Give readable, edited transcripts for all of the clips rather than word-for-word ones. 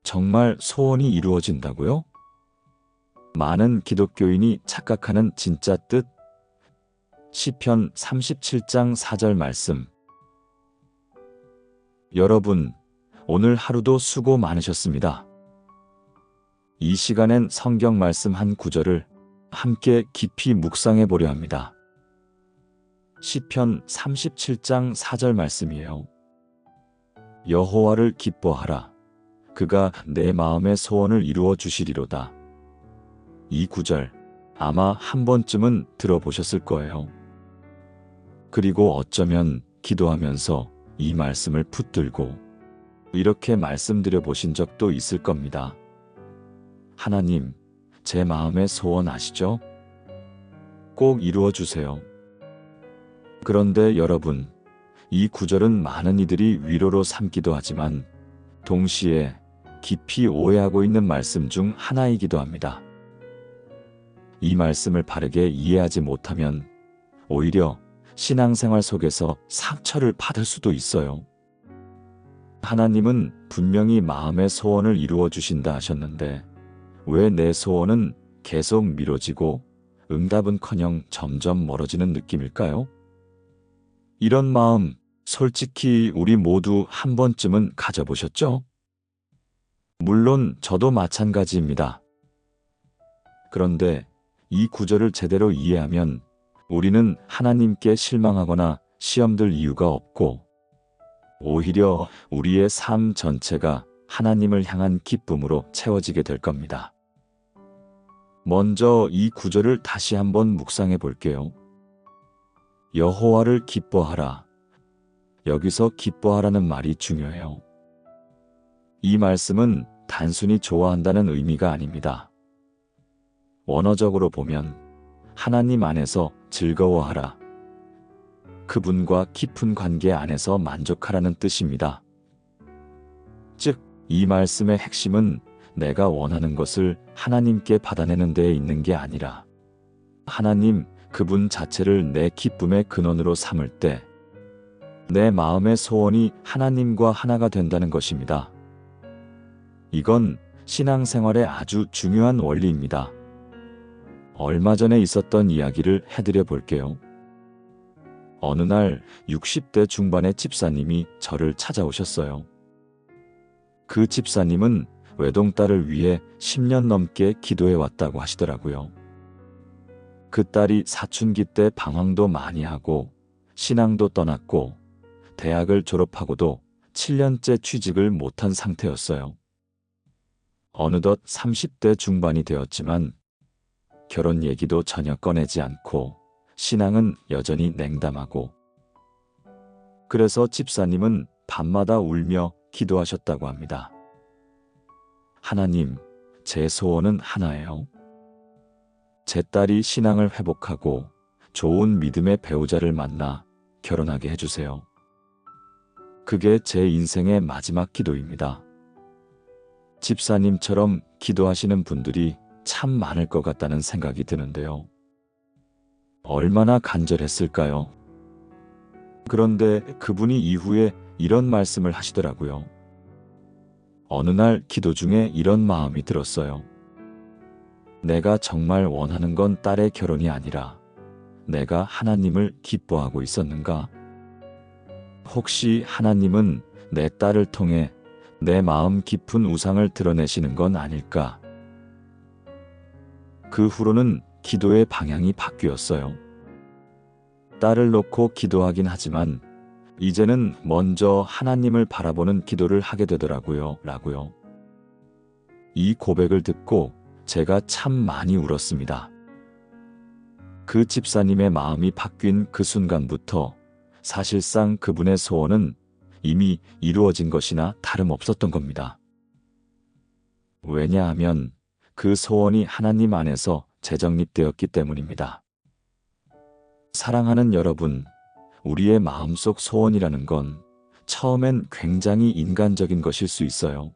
정말 소원이 이루어진다고요? 많은 기독교인이 착각하는 진짜 뜻. 시편 37장 4절 말씀. 여러분, 오늘 하루도 수고 많으셨습니다. 이 시간엔 성경 말씀 한 구절을 함께 깊이 묵상해 보려 합니다. 시편 37장 4절 말씀이에요. 여호와를 기뻐하라. 그가 내 마음의 소원을 이루어 주시리로다. 이 구절 아마 한 번쯤은 들어보셨을 거예요. 그리고 어쩌면 기도하면서 이 말씀을 붙들고 이렇게 말씀드려 보신 적도 있을 겁니다. 하나님, 제 마음의 소원 아시죠? 꼭 이루어 주세요. 그런데 여러분, 이 구절은 많은 이들이 위로로 삼기도 하지만 동시에 깊이 오해하고 있는 말씀 중 하나이기도 합니다. 이 말씀을 바르게 이해하지 못하면 오히려 신앙생활 속에서 상처를 받을 수도 있어요. 하나님은 분명히 마음의 소원을 이루어 주신다 하셨는데 왜 내 소원은 계속 미뤄지고 응답은커녕 점점 멀어지는 느낌일까요? 이런 마음, 솔직히 우리 모두 한 번쯤은 가져보셨죠? 물론 저도 마찬가지입니다. 그런데 이 구절을 제대로 이해하면 우리는 하나님께 실망하거나 시험들 이유가 없고 오히려 우리의 삶 전체가 하나님을 향한 기쁨으로 채워지게 될 겁니다. 먼저 이 구절을 다시 한번 묵상해 볼게요. 여호와를 기뻐하라. 여기서 기뻐하라는 말이 중요해요. 이 말씀은 단순히 좋아한다는 의미가 아닙니다. 원어적으로 보면 하나님 안에서 즐거워하라. 그분과 깊은 관계 안에서 만족하라는 뜻입니다. 즉, 이 말씀의 핵심은 내가 원하는 것을 하나님께 받아내는 데에 있는 게 아니라 하나님, 그분 자체를 내 기쁨의 근원으로 삼을 때 내 마음의 소원이 하나님과 하나가 된다는 것입니다. 이건 신앙생활의 아주 중요한 원리입니다. 얼마 전에 있었던 이야기를 해드려 볼게요. 어느 날 60대 중반의 집사님이 저를 찾아오셨어요. 그 집사님은 외동딸을 위해 10년 넘게 기도해 왔다고 하시더라고요. 그 딸이 사춘기 때 방황도 많이 하고 신앙도 떠났고 대학을 졸업하고도 7년째 취직을 못한 상태였어요. 어느덧 30대 중반이 되었지만 결혼 얘기도 전혀 꺼내지 않고 신앙은 여전히 냉담하고 그래서 집사님은 밤마다 울며 기도하셨다고 합니다. 하나님, 제 소원은 하나예요. 제 딸이 신앙을 회복하고 좋은 믿음의 배우자를 만나 결혼하게 해주세요. 그게 제 인생의 마지막 기도입니다. 집사님처럼 기도하시는 분들이 참 많을 것 같다는 생각이 드는데요. 얼마나 간절했을까요? 그런데 그분이 이후에 이런 말씀을 하시더라고요. 어느 날 기도 중에 이런 마음이 들었어요. 내가 정말 원하는 건 딸의 결혼이 아니라 내가 하나님을 기뻐하고 있었는가? 혹시 하나님은 내 딸을 통해 내 마음 깊은 우상을 드러내시는 건 아닐까? 그 후로는 기도의 방향이 바뀌었어요. 딸을 놓고 기도하긴 하지만 이제는 먼저 하나님을 바라보는 기도를 하게 되더라고요. 이 고백을 듣고 제가 참 많이 울었습니다. 그 집사님의 마음이 바뀐 그 순간부터 사실상 그분의 소원은 이미 이루어진 것이나 다름없었던 겁니다. 왜냐하면 그 소원이 하나님 안에서 재정립되었기 때문입니다. 사랑하는 여러분, 우리의 마음속 소원이라는 건 처음엔 굉장히 인간적인 것일 수 있어요.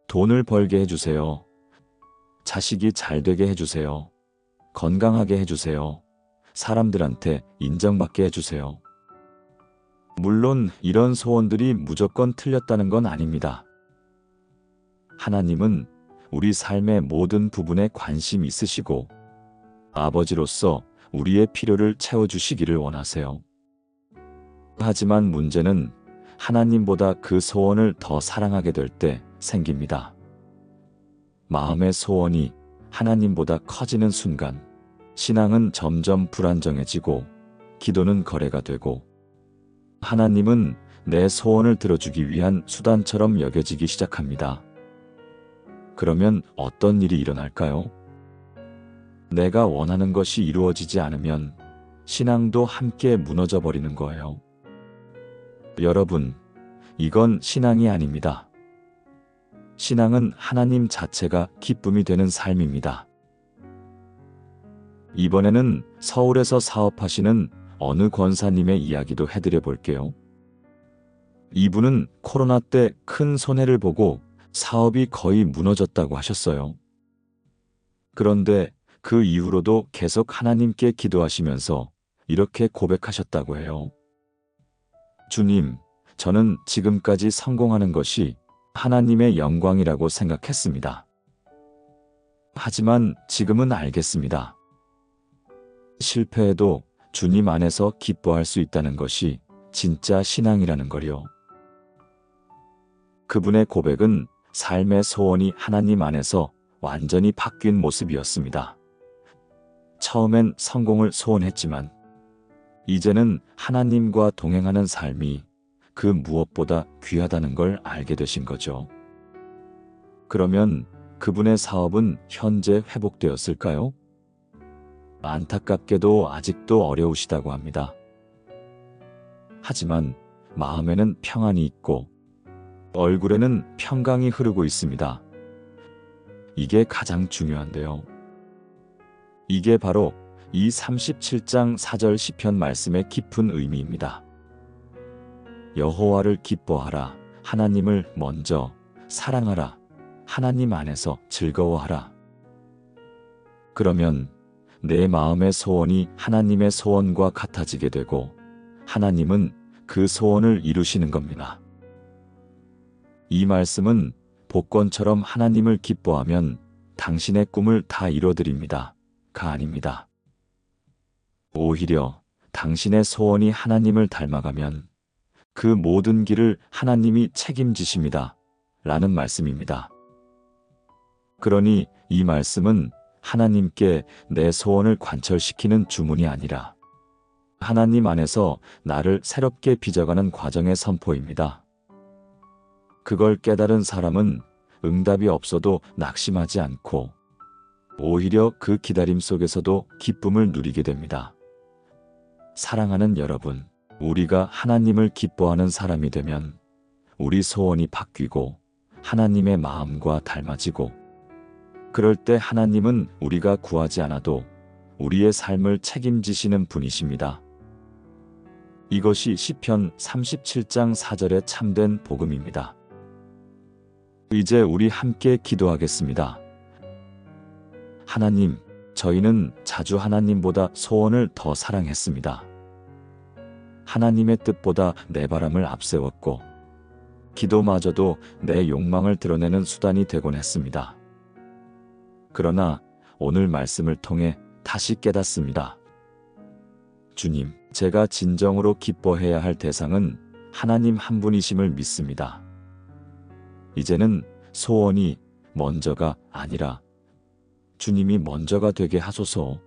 돈을 벌게 해주세요. 자식이 잘 되게 해주세요. 건강하게 해주세요. 사람들한테 인정받게 해주세요. 물론 이런 소원들이 무조건 틀렸다는 건 아닙니다. 하나님은 우리 삶의 모든 부분에 관심 있으시고 아버지로서 우리의 필요를 채워주시기를 원하세요. 하지만 문제는 하나님보다 그 소원을 더 사랑하게 될 때 생깁니다. 마음의 소원이 하나님보다 커지는 순간 신앙은 점점 불안정해지고 기도는 거래가 되고 하나님은 내 소원을 들어주기 위한 수단처럼 여겨지기 시작합니다. 그러면 어떤 일이 일어날까요? 내가 원하는 것이 이루어지지 않으면 신앙도 함께 무너져 버리는 거예요. 여러분, 이건 신앙이 아닙니다. 신앙은 하나님 자체가 기쁨이 되는 삶입니다. 이번에는 서울에서 사업하시는 어느 권사님의 이야기도 해드려 볼게요. 이분은 코로나 때 큰 손해를 보고 사업이 거의 무너졌다고 하셨어요. 그런데 그 이후로도 계속 하나님께 기도하시면서 이렇게 고백하셨다고 해요. 주님, 저는 지금까지 성공하는 것이 하나님의 영광이라고 생각했습니다. 하지만 지금은 알겠습니다. 실패해도 주님 안에서 기뻐할 수 있다는 것이 진짜 신앙이라는 거요. 그분의 고백은 삶의 소원이 하나님 안에서 완전히 바뀐 모습이었습니다. 처음엔 성공을 소원했지만 이제는 하나님과 동행하는 삶이 그 무엇보다 귀하다는 걸 알게 되신 거죠. 그러면 그분의 사업은 현재 회복되었을까요? 안타깝게도 아직도 어려우시다고 합니다. 하지만 마음에는 평안이 있고 얼굴에는 평강이 흐르고 있습니다. 이게 가장 중요한데요. 이게 바로 이 37장 4절 시편 말씀의 깊은 의미입니다. 여호와를 기뻐하라. 하나님을 먼저 사랑하라. 하나님 안에서 즐거워하라. 그러면 내 마음의 소원이 하나님의 소원과 같아지게 되고 하나님은 그 소원을 이루시는 겁니다. 이 말씀은 복권처럼 하나님을 기뻐하면 당신의 꿈을 다 이뤄드립니다. 가 아닙니다. 오히려 당신의 소원이 하나님을 닮아가면 그 모든 길을 하나님이 책임지십니다. 라는 말씀입니다. 그러니 이 말씀은 하나님께 내 소원을 관철시키는 주문이 아니라 하나님 안에서 나를 새롭게 빚어가는 과정의 선포입니다. 그걸 깨달은 사람은 응답이 없어도 낙심하지 않고 오히려 그 기다림 속에서도 기쁨을 누리게 됩니다. 사랑하는 여러분, 우리가 하나님을 기뻐하는 사람이 되면 우리 소원이 바뀌고 하나님의 마음과 닮아지고 그럴 때 하나님은 우리가 구하지 않아도 우리의 삶을 책임지시는 분이십니다. 이것이 시편 37장 4절의 참된 복음입니다. 이제 우리 함께 기도하겠습니다. 하나님, 저희는 자주 하나님보다 소원을 더 사랑했습니다. 하나님의 뜻보다 내 바람을 앞세웠고 기도마저도 내 욕망을 드러내는 수단이 되곤 했습니다. 그러나 오늘 말씀을 통해 다시 깨닫습니다. 주님, 제가 진정으로 기뻐해야 할 대상은 하나님 한 분이심을 믿습니다. 이제는 소원이 먼저가 아니라 주님이 먼저가 되게 하소서.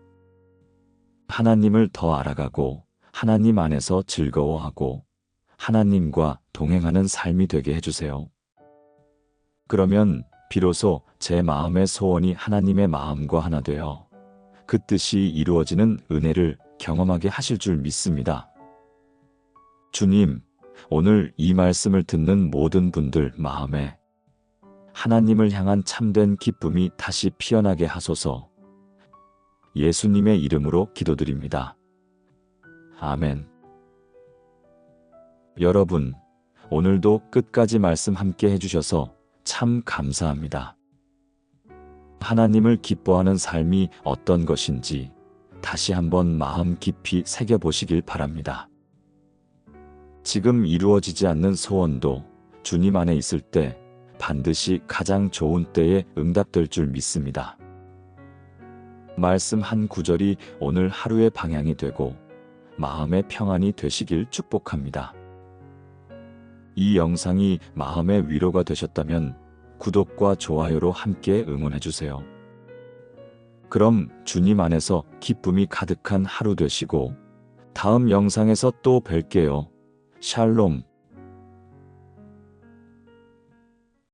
하나님을 더 알아가고 하나님 안에서 즐거워하고 하나님과 동행하는 삶이 되게 해주세요. 그러면 비로소 제 마음의 소원이 하나님의 마음과 하나 되어 그 뜻이 이루어지는 은혜를 경험하게 하실 줄 믿습니다. 주님, 오늘 이 말씀을 듣는 모든 분들 마음에 하나님을 향한 참된 기쁨이 다시 피어나게 하소서. 예수님의 이름으로 기도드립니다. 아멘. 여러분, 오늘도 끝까지 말씀 함께 해주셔서 참 감사합니다. 하나님을 기뻐하는 삶이 어떤 것인지 다시 한번 마음 깊이 새겨보시길 바랍니다. 지금 이루어지지 않는 소원도 주님 안에 있을 때 반드시 가장 좋은 때에 응답될 줄 믿습니다. 말씀 한 구절이 오늘 하루의 방향이 되고 마음의 평안이 되시길 축복합니다. 이 영상이 마음의 위로가 되셨다면 구독과 좋아요로 함께 응원해 주세요. 그럼 주님 안에서 기쁨이 가득한 하루 되시고 다음 영상에서 또 뵐게요. 샬롬.